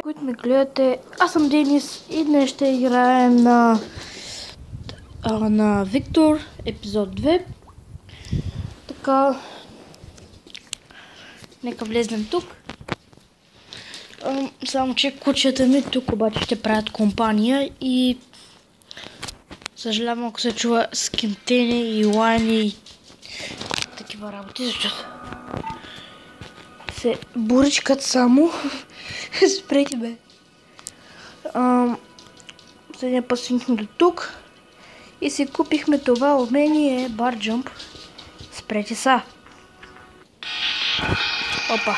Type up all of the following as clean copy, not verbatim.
които ме гледате, аз съм Денис и днес ще играем на Виктор, епизод 2. Така, нека влезнем тук. Само че кучета ми тук обаче ще правят компания и съжалявам ако се чува скимтени и лайни и такива работи, защото се буричкат само. Спрете бе. Следния път свинихме до тук и си купихме това умение бар джамп. Спрете са. Опа.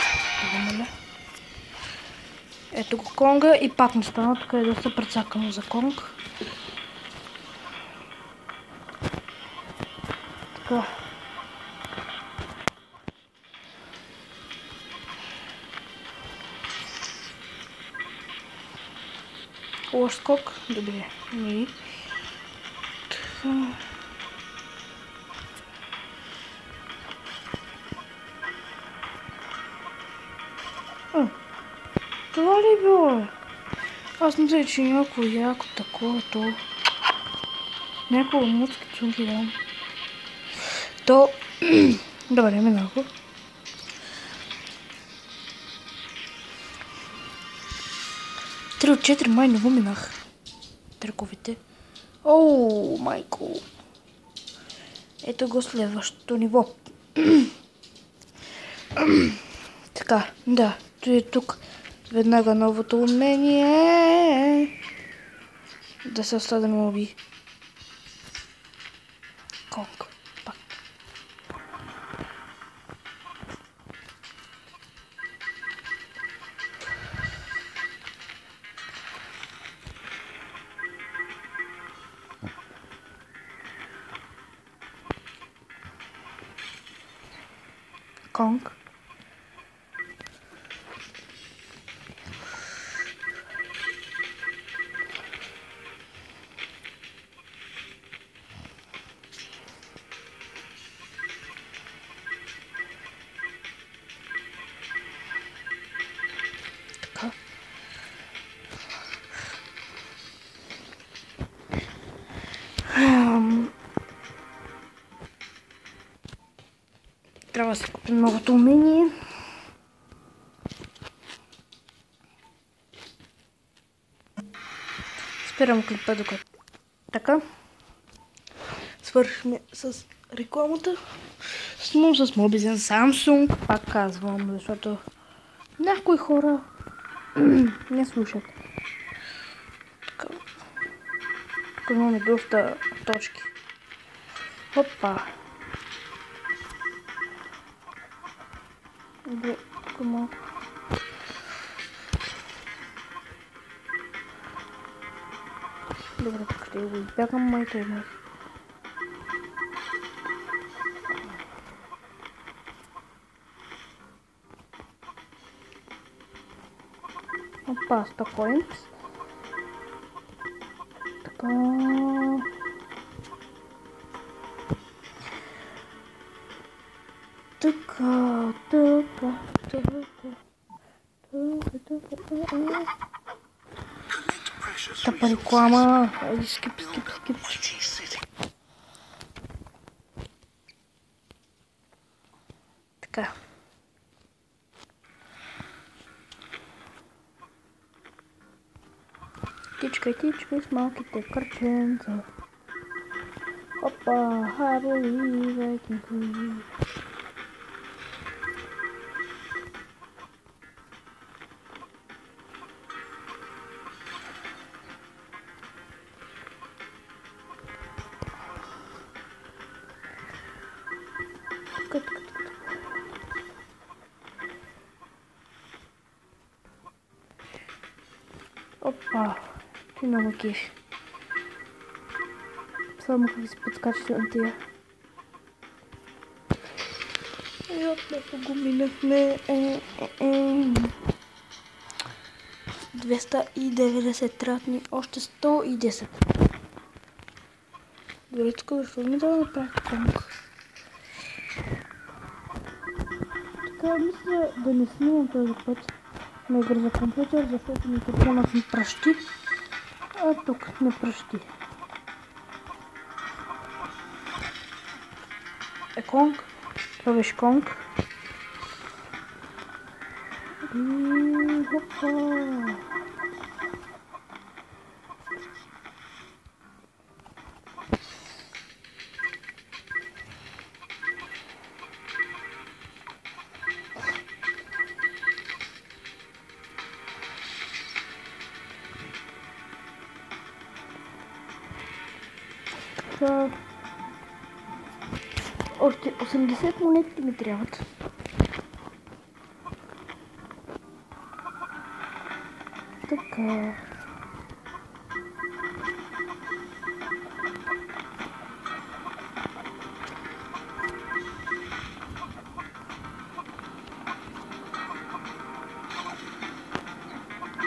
Ето го конга и пак не стана. Тук е доста прецакано за конг. Така. Лош скок. Добре. Не. Това ли е било? Аз не знам, че някакво яко такова, то... Някакво мъцки чунки дам. То... Добре, минако. Три от 4 май не го минах. Тръковите. Оу, майко. Ето го следващото ниво. Така, да, той е тук. Веднага новото умение. Да се остава да ме уби. Конг. Пак. Конг. Така. Трябва да се купи новото умение. Спирам клипа докато. Така. Свършихме с рекламата. Снимам с мобилен Samsung. Пак казвам, защото някои хора не слушат. Така. Тук имаме доста точки. Опа. Добре, тук малко. Добре, тук ще го избягам, майка и майка. Опа, 100 coins. Така. Тъпа реклама. Айде, скип. Така. Тичкай с малките кърченца. Опа, I believe I can do. Опа, ти много кефи. Само как се подскачате на тия. И отново го минахме. 290 тратни, още 110. Добре, тук защо ми да направя конг? Така, мисля да не снимам този път. на игра за компютър, защото микрофонът ми пръщи, а тук не пръщи. Конг, това беше Конг. И хопа. Още 80 монетки ми трябват. Така.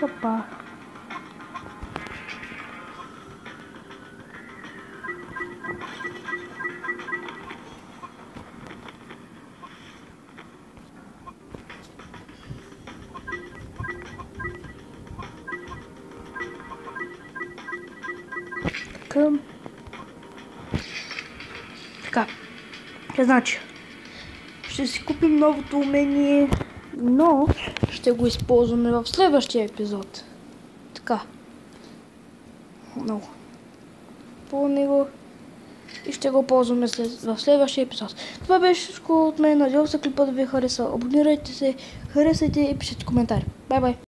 Опа. Така, значи, ще си купим новото умение, но ще го използваме в следващия епизод. Така, много по него и ще го ползваме в следващия епизод. Това беше всичко от мен. Надявам се клипът да ви хареса. Абонирайте се, харесайте и пишете коментари. Бай-бай!